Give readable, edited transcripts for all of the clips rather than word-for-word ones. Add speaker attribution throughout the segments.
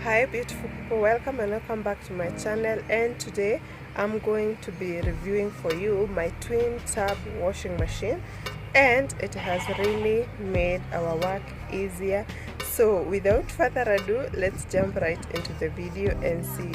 Speaker 1: Hi beautiful people, welcome and welcome back to my channel. And today I'm going to be reviewing for you my twin tub washing machine, and it has really made our work easier. So without further ado, let's jump right into the video and see.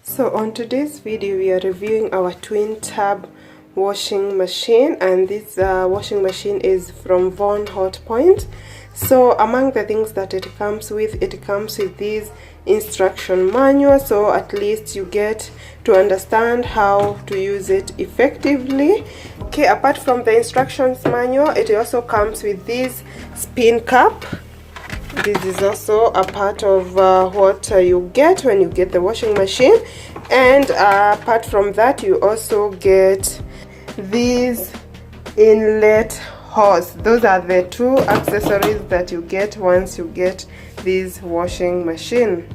Speaker 1: So on today's video we are reviewing our twin tub washing machine, and this washing machine is from Von Hotpoint. So among the things that it comes with this instruction manual, so at least you get to understand how to use it effectively. Okay, apart from the instructions manual, it also comes with this spin cap. This is also a part of what you get when you get the washing machine. And apart from that, you also get these inlet hose. Those are the two accessories that you get once you get this washing machine.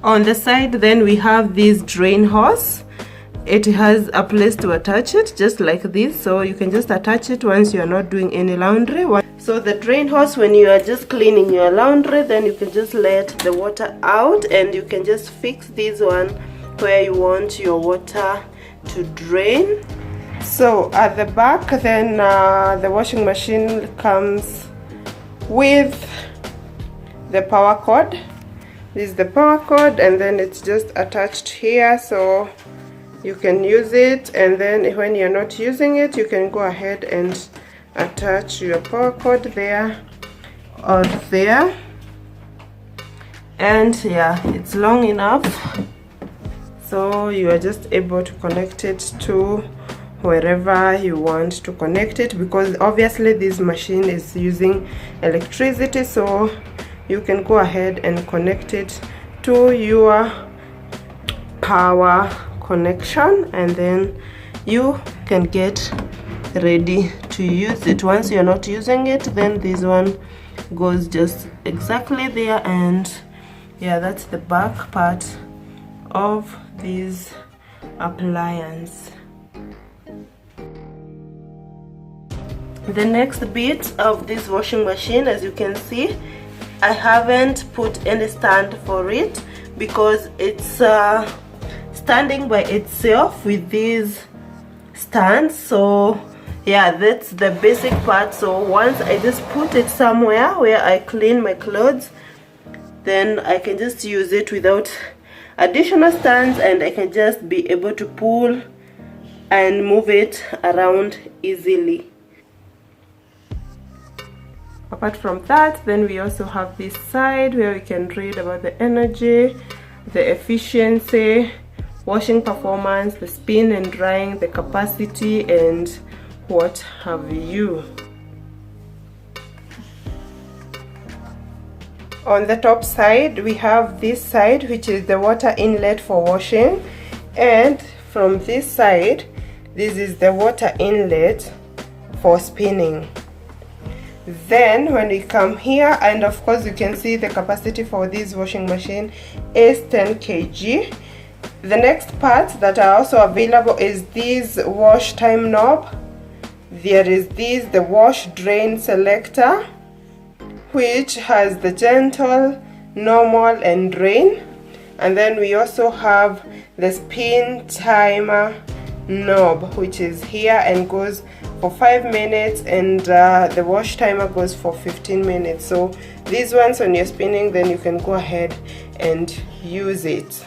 Speaker 1: On the side then we have this drain hose. It has a place to attach it, just like this, so you can just attach it once you are not doing any laundry. So the drain hose, when you are just cleaning your laundry, then you can just let the water out, and you can just fix this one where you want your water to drain. So at the back then the washing machine comes with the power cord. This is the power cord, and then it's just attached here, so you can use it, and then when you're not using it, you can go ahead and attach your power cord there or there. And yeah, it's long enough, so you are just able to connect it to wherever you want to connect it, because obviously this machine is using electricity, so you can go ahead and connect it to your power connection, and then you can get ready to use it. Once you're not using it, then this one goes just exactly there. And yeah, that's the back part of this appliance. The next bit of this washing machine, as you can see, I haven't put any stand for it because it's standing by itself with these stands. So yeah, that's the basic part. So once I just put it somewhere where I clean my clothes, then I can just use it without additional stands, and I can just be able to pull and move it around easily. Apart from that, then we also have this side where we can read about the energy, the efficiency, washing performance, the spin and drying, the capacity, and what have you. On the top side we have this side, which is the water inlet for washing, and from this side this is the water inlet for spinning. Then when we come here, and of course you can see the capacity for this washing machine is 10 kg. The next parts that are also available is this wash time knob. There is the wash drain selector, which has the gentle, normal and drain. And then we also have the spin timer knob, which is here and goes for 5 minutes, and the wash timer goes for 15 minutes. So these ones, when you're spinning, then you can go ahead and use it.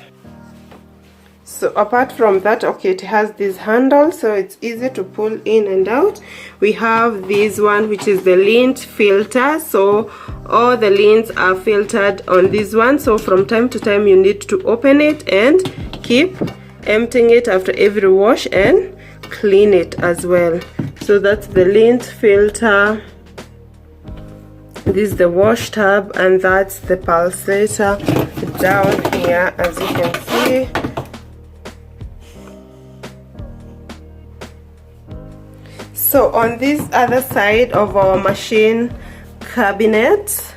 Speaker 1: So apart from that, okay, it has this handle, so it's easy to pull in and out. We have this one, which is the lint filter. So all the lints are filtered on this one, so from time to time you need to open it and keep emptying it after every wash and clean it as well. So that's the lint filter. This is the wash tab, and that's the pulsator down here, as you can see. So on this other side of our machine cabinet,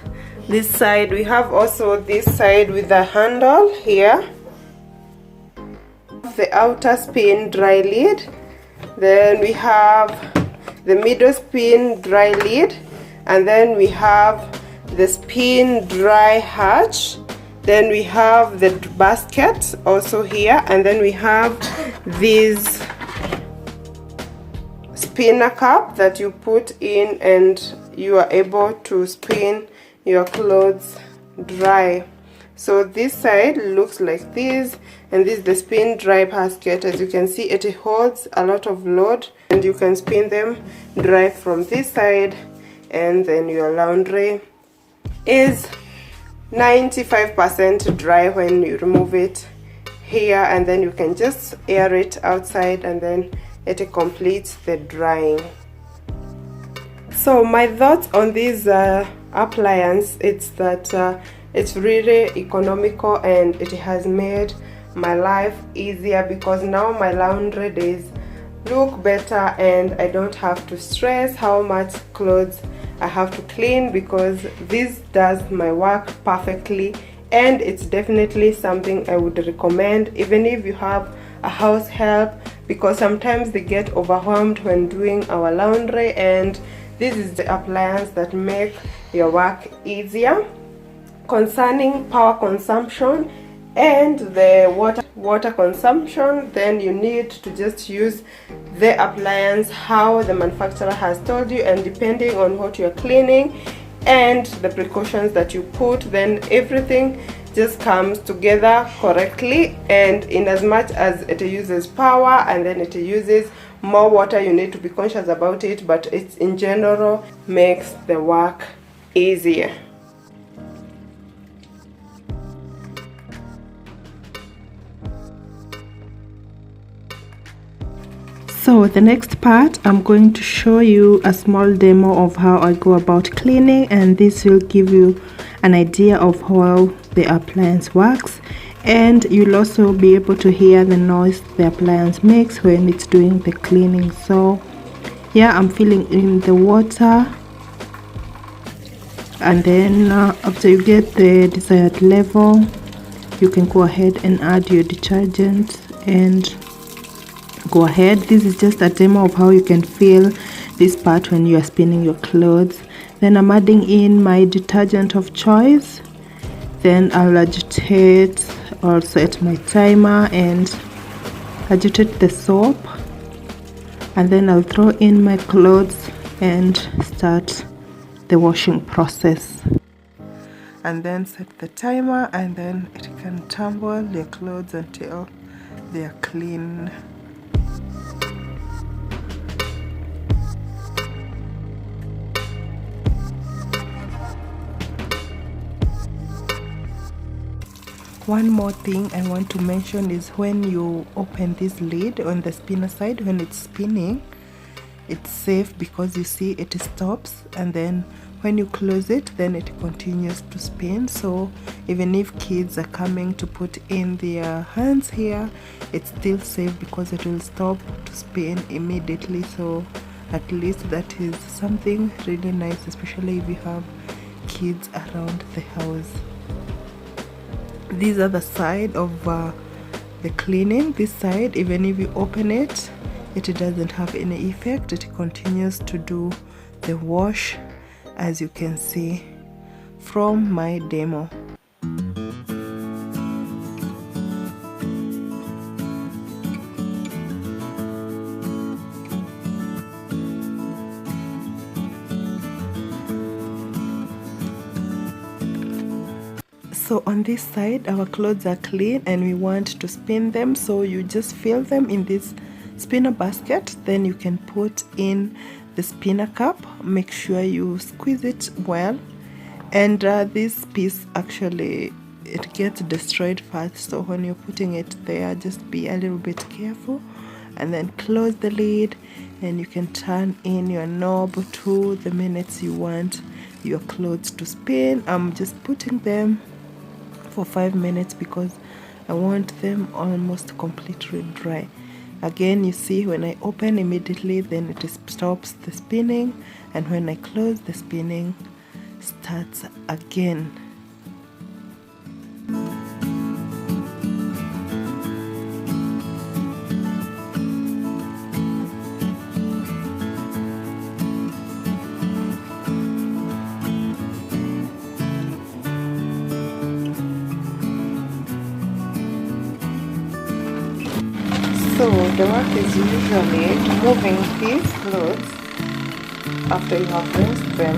Speaker 1: this side, we have also this side with the handle here, the outer spin dry lid, then we have the middle spin dry lid, and then we have the spin dry hatch, then we have the basket also here, and then we have this spinner cup that you put in and you are able to spin your clothes dry. So this side looks like this, and this is the spin dry basket. As you can see, it holds a lot of load and you can spin them dry from this side, and then your laundry is 95% dry when you remove it here, and then you can just air it outside, and then it completes the drying. So my thoughts on this appliance, it's that it's really economical and it has made my life easier, because now my laundry days look better and I don't have to stress how much clothes I have to clean, because this does my work perfectly, and it's definitely something I would recommend even if you have a house help, because sometimes they get overwhelmed when doing our laundry, and this is the appliance that make your work easier. Concerning power consumption and the water consumption, then you need to just use the appliance how the manufacturer has told you, and depending on what you're cleaning and the precautions that you put, then everything just comes together correctly. And in as much as it uses power and then it uses more water, you need to be conscious about it, but it in general makes the work easier. So the next part, I'm going to show you a small demo of how I go about cleaning, and this will give you an idea of how the appliance works, and you'll also be able to hear the noise the appliance makes when it's doing the cleaning. So yeah, I'm filling in the water, and then after you get the desired level, you can go ahead and add your detergent and go ahead. This is just a demo of how you can fill this part when you are spinning your clothes. Then I'm adding in my detergent of choice, then I'll agitate or set my timer and agitate the soap, and then I'll throw in my clothes and start the washing process, and then set the timer, and then it can tumble your clothes until they are clean. One more thing I want to mention is when you open this lid on the spinner side, when it's spinning, it's safe because you see it stops, and then when you close it, then it continues to spin. So even if kids are coming to put in their hands here, it's still safe because it will stop to spin immediately. So at least that is something really nice, especially if you have kids around the house. These are the side of the cleaning. This side, even if you open it, it doesn't have any effect. It continues to do the wash, as you can see from my demo. So on this side, our clothes are clean and we want to spin them, so you just fill them in this spinner basket, then you can put in the spinner cup. Make sure you squeeze it well, and this piece actually, it gets destroyed fast, so when you're putting it there, just be a little bit careful, and then close the lid, and you can turn in your knob to the minutes you want your clothes to spin. I'm just putting them for 5 minutes because I want them almost completely dry. Again, you see, when I open immediately, then it stops the spinning, and when I close, the spinning starts again. So the work is usually moving these clothes after you have rinsed them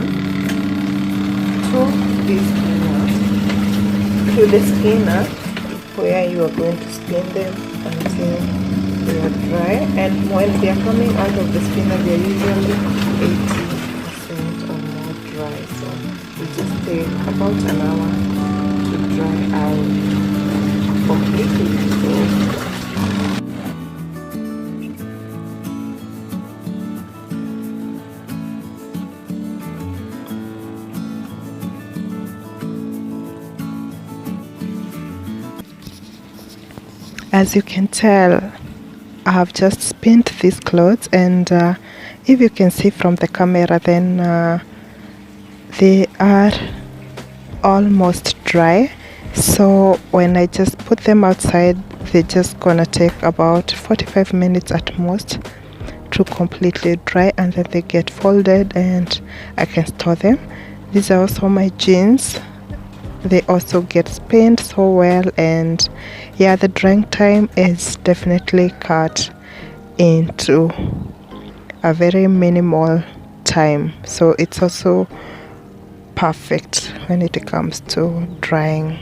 Speaker 1: to the spinner where you are going to spin them until they are dry. And when they are coming out of the spinner, they are usually 80% or more dry. So it just takes about an hour to dry out completely. So as you can tell, I have just spinned these clothes, and if you can see from the camera, then they are almost dry. So when I just put them outside, they're just gonna take about 45 minutes at most to completely dry, and then they get folded and I can store them. These are also my jeans. They also get spinned so well, and yeah, the drying time is definitely cut into a very minimal time, so it's also perfect when it comes to drying.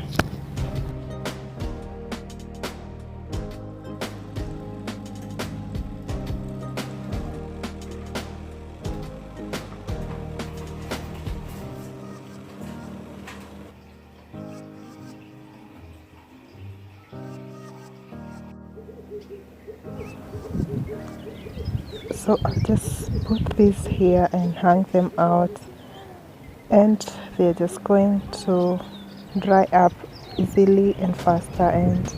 Speaker 1: So I'll just put these here and hang them out, and they're just going to dry up easily and faster, and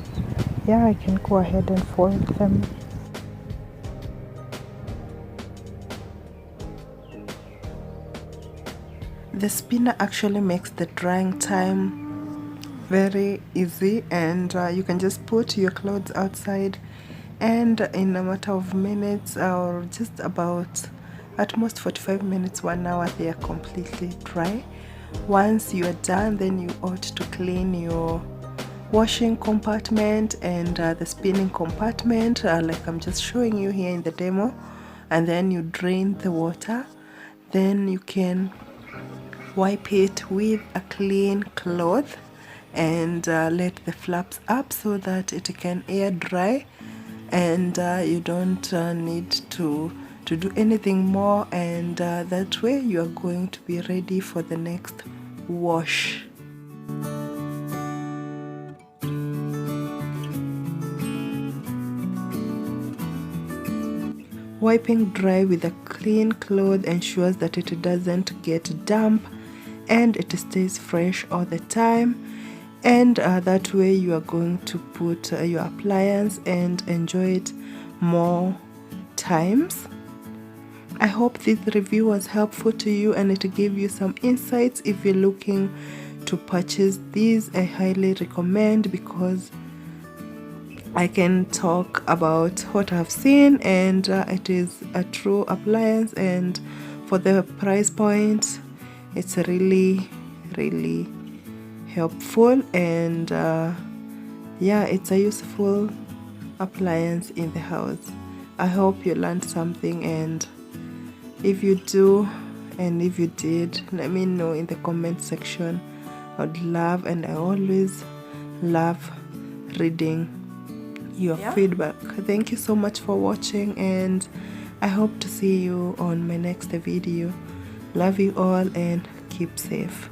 Speaker 1: yeah, I can go ahead and fold them. The spinner actually makes the drying time very easy, and you can just put your clothes outside, and in a matter of minutes, or just about at most 45 minutes, 1 hour, they are completely dry. Once you are done, then you ought to clean your washing compartment and the spinning compartment, like I'm just showing you here in the demo, and then you drain the water. Then you can wipe it with a clean cloth and let the flaps up so that it can air dry, and you don't need to do anything more, and that way you are going to be ready for the next wash. Wiping dry with a clean cloth ensures that it doesn't get damp and it stays fresh all the time, and that way you are going to put your appliance and enjoy it more times. I hope this review was helpful to you and it gave you some insights. If you're looking to purchase these, I highly recommend, because I can talk about what I've seen, and it is a true appliance, and for the price point it's really helpful, and yeah, it's a useful appliance in the house. I hope you learned something, and if you do, and if you did, let me know in the comment section. I'd love, and I always love reading your feedback. Thank you so much for watching, and I hope to see you on my next video. Love you all and keep safe.